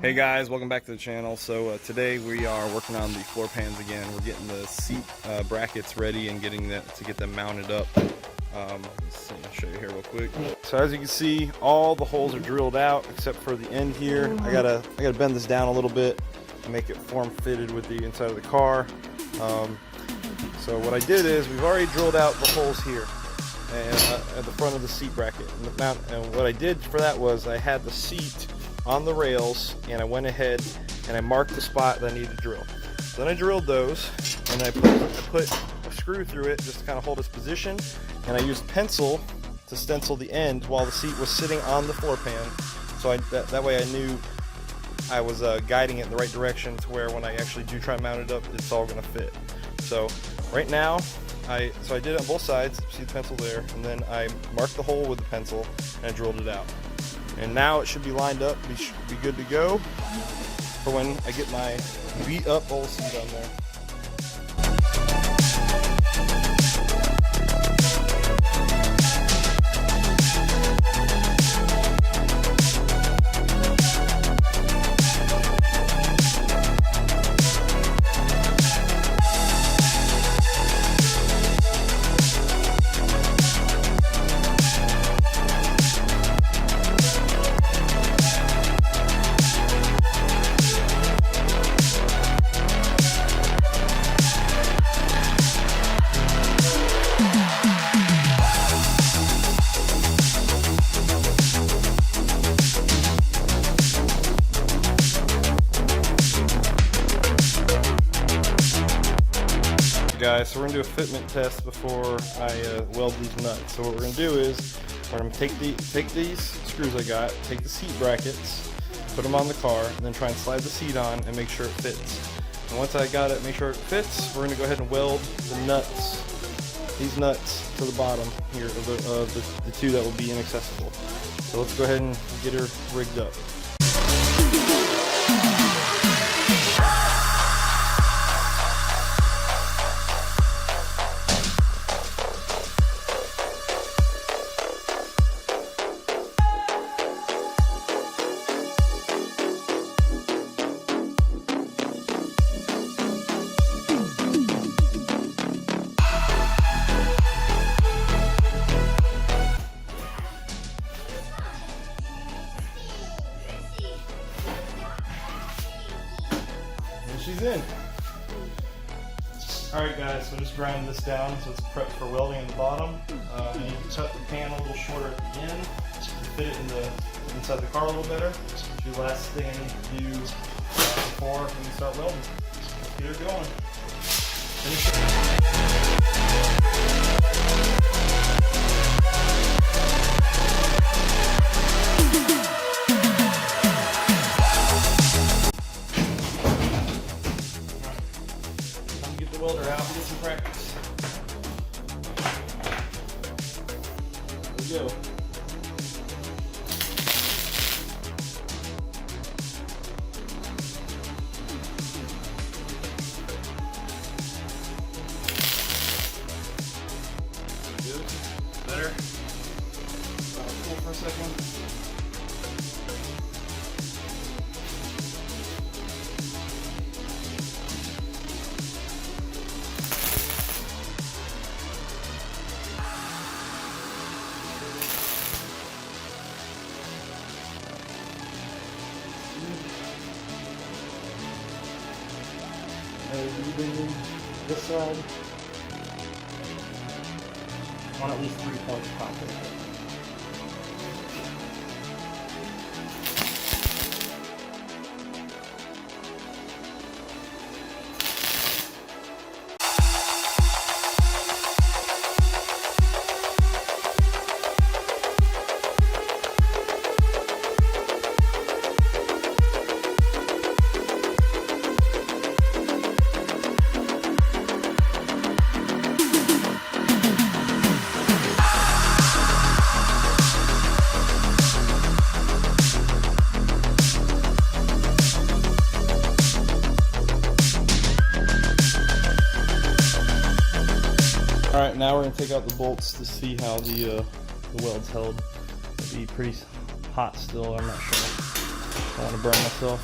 Hey guys, welcome back to the channel. So today we are working on the floor pans again. We're getting the seat brackets ready and getting that to get them mounted up. I'll show you here real quick. So as you can see, all the holes are drilled out except for the end here. I gotta bend this down a little bit and make it form fitted with the inside of the car. So what I did is we've already drilled out the holes here and at the front of the seat bracket. And what I did for that was I had the seat on the rails and I went ahead and I marked the spot that I needed to drill. So then I drilled those and I put a screw through it just to kind of hold its position, and I used pencil to stencil the end while the seat was sitting on the floor pan, so that way I knew I was guiding it in the right direction to where when I actually do try and mount it up, it's all going to fit. So right now I did it on both sides. See the pencil there, and then I marked the hole with the pencil and I drilled it out. And now it should be lined up, should be good to go for when I get my beat up old seat on there. Guys, so we're going to do a fitment test before I weld these nuts. So what we're going to do is we're going to take these screws I got, take the seat brackets, put them on the car, and then try and slide the seat on and make sure it fits. And once I got it, make sure it fits, we're going to go ahead and weld the nuts, these nuts, to the bottom here of the two that will be inaccessible. So let's go ahead and get her rigged up. She's in. Alright guys, so just grind this down so it's prepped for welding in the bottom. I need to cut the pan a little shorter at the end to fit it in inside the car a little better. The last thing I need to do before we start welding. Let's get her going. Welder out and get some practice. There we go. Good. Better. Pull for a second. This side on at least 3 points properly. Alright, now we're going to take out the bolts to see how the weld's held. It'll be pretty hot still, I'm not sure. don't want to burn myself.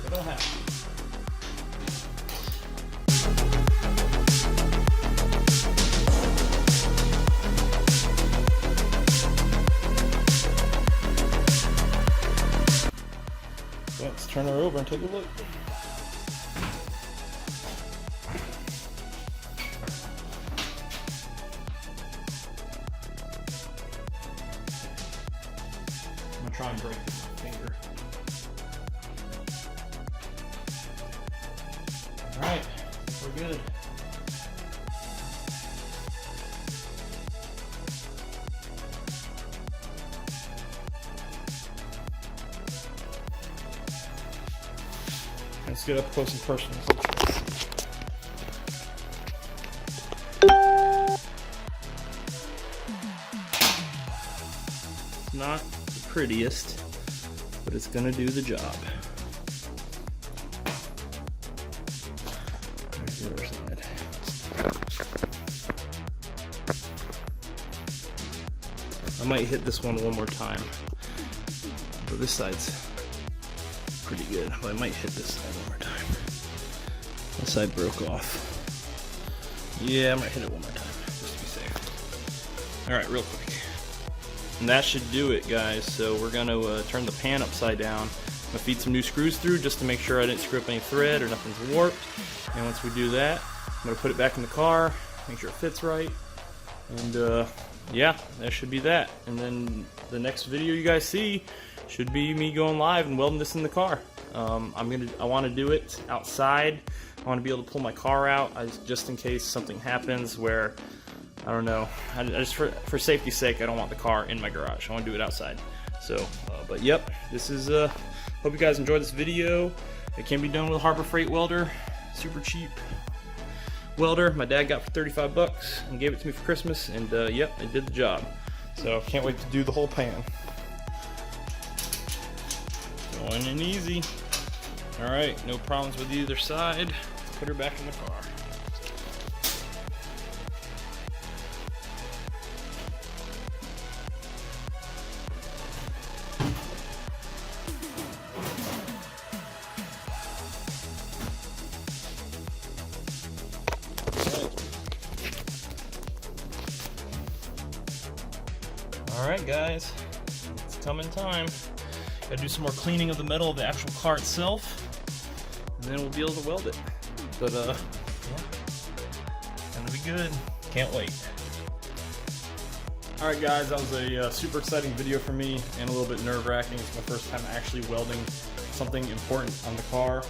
I don't have to. Let's turn her over and take a look. I'm gonna try and break this with my finger. Alright, we're good. Let's get up close and personal. It's not the prettiest, but it's gonna do the job. There's the other side. I might hit this one more time, but this side's pretty good, but I might hit this side one more time. This side broke off. Yeah, I might hit it one more time, just to be safe. Alright, real quick. And that should do it, guys. So we're gonna turn the pan upside down. I'm gonna feed some new screws through just to make sure I didn't screw up any thread or nothing's warped. And once we do that, I'm gonna put it back in the car, make sure it fits right. And yeah, that should be that. And then the next video you guys see should be me going live and welding this in the car. I want to do it outside. I want to be able to pull my car out just in case something happens where, I don't know, just for safety's sake, I don't want the car in my garage. I want to do it outside. So, but yep, this is, hope you guys enjoyed this video. It can be done with a Harbor Freight welder, super cheap welder. My dad got for 35 bucks and gave it to me for Christmas, and yep, it did the job. So can't wait to do the whole pan. Going in easy. Alright, no problems with either side. Put her back in the car. Alright guys, it's coming time. Gotta do some more cleaning of the metal of the actual car itself, and then we'll be able to weld it. But yeah, gonna be good. Can't wait. Alright guys, that was a super exciting video for me and a little bit nerve-wracking. It's my first time actually welding something important on the car.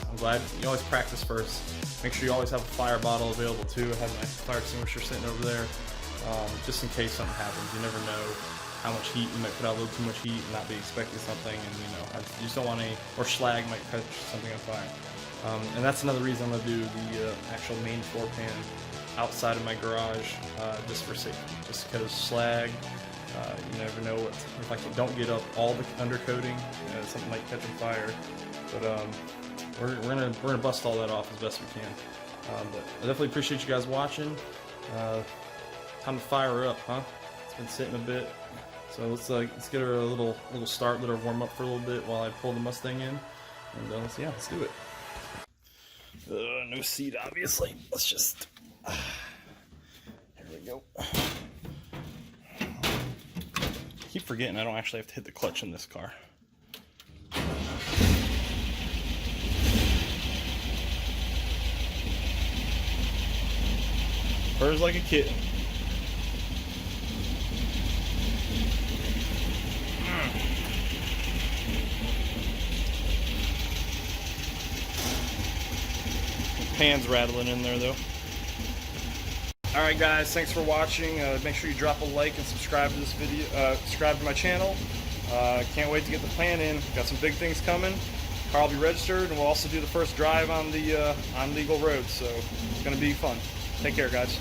I'm glad. You always practice first. Make sure you always have a fire bottle available too. I have my fire extinguisher sitting over there, just in case something happens. You never know how much heat. You might put out a little too much heat and not be expecting something, and you know, you just don't want any, or slag might catch something on fire. And that's another reason I'm going to do the actual main floor pan outside of my garage, just for safety. Just because slag, you never know what, if I don't get up all the undercoating, something might catch on fire. But we're gonna bust all that off as best we can. But I definitely appreciate you guys watching. Time to fire her up, huh? It's been sitting a bit. So let's get her a little start, let her warm up for a little bit while I pull the Mustang in, and let's do it. No seat, obviously. Let's just. Here we go. Keep forgetting I don't actually have to hit the clutch in this car. Purrs like a kitten. Pan's rattling in there though. Alright guys, thanks for watching. Make sure you drop a like and subscribe to this video, subscribe to my channel. Can't wait to get the plan in. Got some big things coming. Car will be registered, and we'll also do the first drive on the on legal roads, so it's going to be fun. Take care guys.